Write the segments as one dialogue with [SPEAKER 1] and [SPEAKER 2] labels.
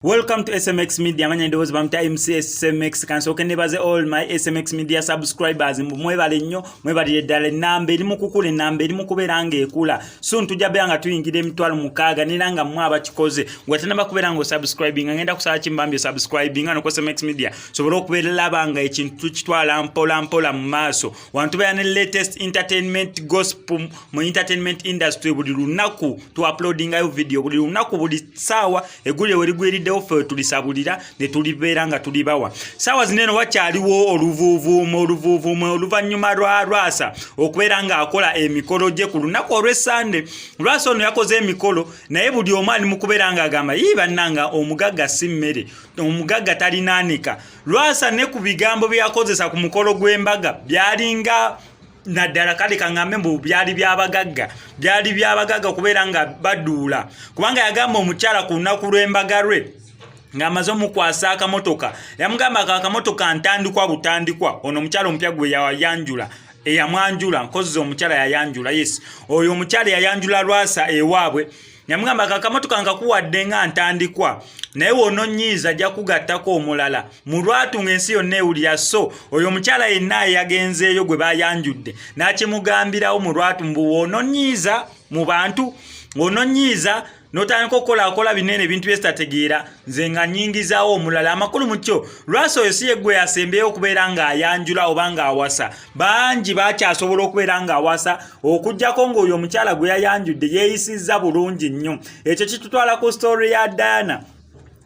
[SPEAKER 1] Welcome to SMX Media. Manya ndozi bamta MC SMX kansoke nebaze all my SMX Media subscribers mwebale nnyo mwebale ddala nambe eri mukukula nambe eri mukuberanga ekula soon tujja byanga tuyingire emitwalo mukaga niranga mwaba kikoze gwatanaba kuberanga subscribing ngenda kusala kimbambye subscribing ano ko SMX Media sobola okuberera abanga ekintu kitwala mpola mu maaso wantu bayane latest entertainment gospel mu entertainment industry buli lunaku tu uploading ayo video buli lunaku buli sawa egule weri gwiride ofe tulisabulira ne tuliberanga tulibawa sawa zineno wakyaliwo oluvuvumo oluvanyuma lwasa okweranga akola emikolo je ku lunaku olw'Sunday lwasa ono yakoze emikolo naye buli omwani mukuberanga agamba yibannanga omugagga simmere omugagga talinanika lwasa ne ku bigambo byakozesa ku mukolo gw'embaga byalinga naddala kale kangambe mbu byali byabagagga kuberanga baduula kubanga yagamba omukyala ku lunaku lw'embaga lwe ngamazo mukwasa akamotoka yamugamba akamotoka ntandikwa butandikwa ono omukyala omupya gwe yayanjula eyamwanjula nkozi omukyala yayanjula yes oyo omukyala yayanjula lwasa ewaabwe yamugamba akamotoka nkakuwadde nga ntandikwa naye wono nyiza ja kugattako omulala mu lwatu ng'ensi yonna ewulira so oyo omukyala yenna yagenzeeyo gwe bayanjudde n'akimugambirawo mu lwatu mbu wono nyiza mu bantu wono nyiza notandika okukola binene bintu byestategeera nze nga nyingizaawo omulala amakulu mu kyo lwasa oyo si yeggwe yasembeyo okubeera nga ayanjula oba nga awasa bangi bakyasobola okubeera nga awasa okuggyako ng'oyo omukyala gwe yayanjudde yeeyisizza bulungi nnyo ekyo kitutwala ku story ya Diana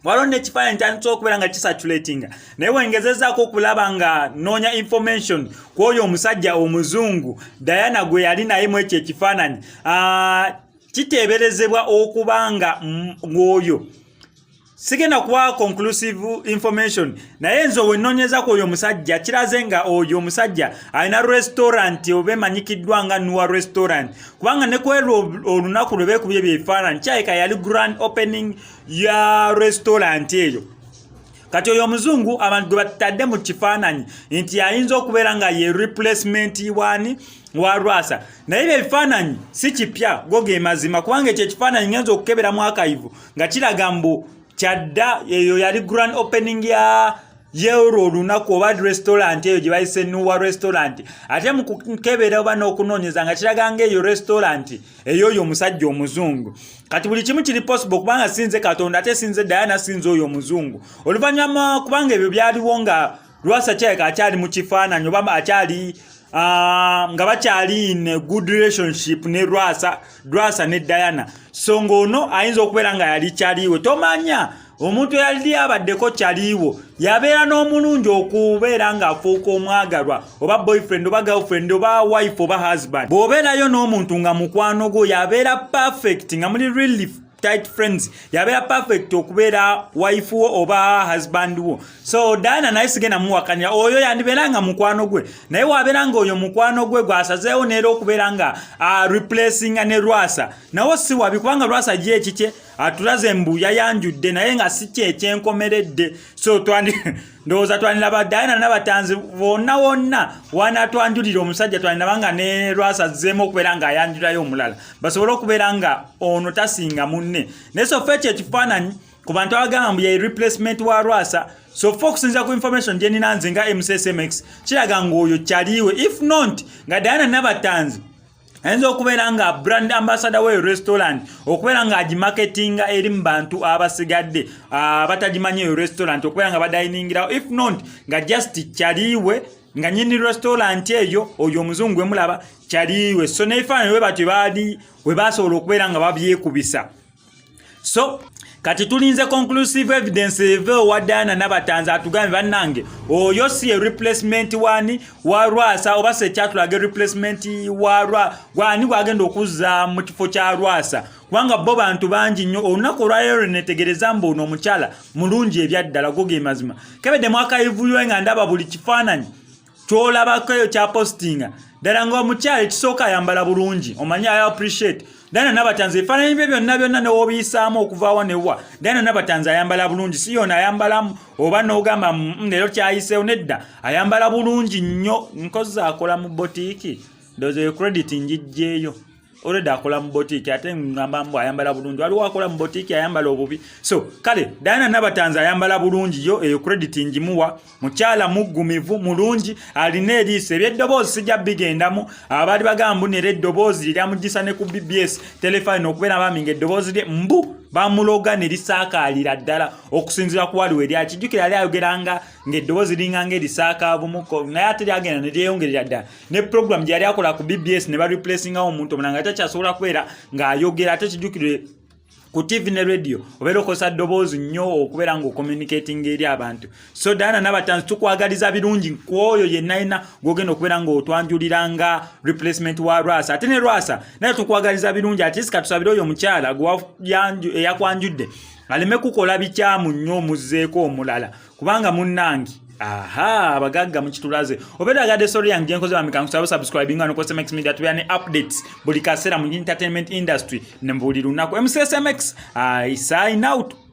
[SPEAKER 1] waliwo n'ekifaananyi ntandise okubeera nga kisatulatinga naye wengezezaako okulaba nga noonya information ku oyo omusajja omuzungu Diana gwe yali naye mu ekyo ekifaananyi kiteeberezebwa okubanga ng'oyo sigenda kuba conclusive information naye nze wennoonyeza ku oyo omusajja kiraze nga oyo omusajja alina restaurant oba emanyikiddwa nga Nuwa restaurant kubanga ne kwero olunaku lwe beekubye byefaananyi kyayika yali grand opening ya restaurant eyo kati oyo omuzungu abantu gwe batadde mu kifaananyi nti ayinza okubeera nga ye replacement wani wa lwasa naye ebifaananyi si kipya go ge mazima kubanga ekyo ekifaananyi ngenza okukeberamu akayivu nga kiraga mbu kyadda eyo yali grand opening ya yeero olunaku oba restaurant eyo gye bayise Nuwa restaurant ate mu kukebera oba n'okunoonyeza nga kiraga ng'eyo restaurant ey'oyo omusajja omuzungu kati buli kimu kiri possible kubanga sinze Katonda ate sinze Diana sinze oyo omuzungu oluvannyuma kubanga ebyo byaliwo nga lwasa kyayika akyali mu kifaananyi oba akyali nga bakyali in good relationship ne lwasa ne Diana so ng'ono ayinza okubeera nga yali kyaliwe tomanya omuntu yali abaddeko kyaliwo yabeera n'omulungi okubeera ng'afuuka omwagalwa oba boyfriend oba girlfriend oba wife oba husband bw'obeerayo n'omuntu nga mukwano gwo yabeera perfect nga muli really tight friends yabeera perfect okubeera wife wo oba husband wo so Diana naye sigenda muwakanya oyo yandibeera nga mukwano gwe naye wabeera nga oyo mukwano gwe gwasazeewo neera okubeera nga replacinga ne lwasa nawo si wabi kubanga lwasa ye ekikye atulaze mbu yayanjudde naye nga si kyekyenkomeredde so ndowooza twandilaba Diana n'abatanzi wonna wanatwanjulira omusajja twandilaba nga ne lwasa azzeemu okubeera nga ayanjulayo omulala basobole okubeera nga ono tasinga munne naye sofa ekyo ekifaananyi ku bantu abagamba mbu ye replacement wa lwasa sofa okusinziira ku information gye nina nze nga MCSMX kiraga ng'oyo kyaliwe if not nga Diana n'abatanzi ayinza okubeera nga brand ambassador we restaurant okubeera nga agimarketinga eri mu bantu abasigadde abatagimanyi eyo restaurant okubeera nga badiningirawo if not nga just kyaliwe nga nyini restaurant eyo oyo omuzungu emulaba kyaliwe so nebifaananyi we batyo we basobola okubeera nga babyekubisa so kati tulinze conclusive evidence evo wa Diana n'abatanzi atugambe bannange oyo si replacement wani wa lwasa oba se kyatulaga replacement wani gwagenda okuzza mu kifo kya lwasa kubanga bo bantu bangi nnyo olunaku olwaleero netegereza mbu ono omukyala mulungi ebyaddala go ge mazima kebedde mwakayivuyo nga ndaba buli kifaananyi kyolabako eyo kya postinga ddala ng'omukyala ekisooka ayambala bulungi omanyi I appreciate Diana n'abatanzi ebifaananyi bye byonna n'obiyisaamu okuvaawa newa Diana n'abatanzi ayambala bulungi si yona ayambalamu oba n'ogamba leero kyayiseewo nedda ayambala bulungi nnyo nkozi akola mu botiiki ndowooza credit njijjeeyo already akola mu boutique ate ngamba mbu ayambala bulungi waliwo akola mu boutique ayambala obubi so kale Diana Nabatanzi ayambala bulungi yo eyo credit njimuwa mukyala muggumivu mulungi alina eriiso eby'eddoboozi sijja bigendamu abaali bagamba nere eddoboozi liramugisa ne ku BBS telefone okubeera baminga eddoboozi lye mbu bamuloga ne lisaakaalira ddala okusinziira ku waliwo eri akijjukira yali ayogeranga ng'eddoboozi linganga erisaakaavumuko naye ate lyagenda ne lyeyongerera ddala ne program gye yali akola ku BBS ne bareplacingawo omuntu omulala nga takyasobola kubeera ng'ayogera ate kijjukire ku TV ne radio obeera okozesa ddoboozi nnyo okubeera ng'ocommunicating eri abantu so Diana Nabatanzi tukwagaliza birungi kwoyo yenna gw'ogenda okubeera ng'otwanjuliranga replacement wa Rwasa ate ne Rwasa naye tukwagaliza birungi ate katusabire oyo omukyala eyakwanjudde aleme kukola bikyamu nnyo omuzzeeko omulala kubanga munnangi abagagga mukitulaze obeera gade story yange gyenkoze bamikankusaba subscribing ano kwa SMX Media tubera ne updates buli kaseera mu entertainment industry ne mbuli lunaku MCSMX I sign out.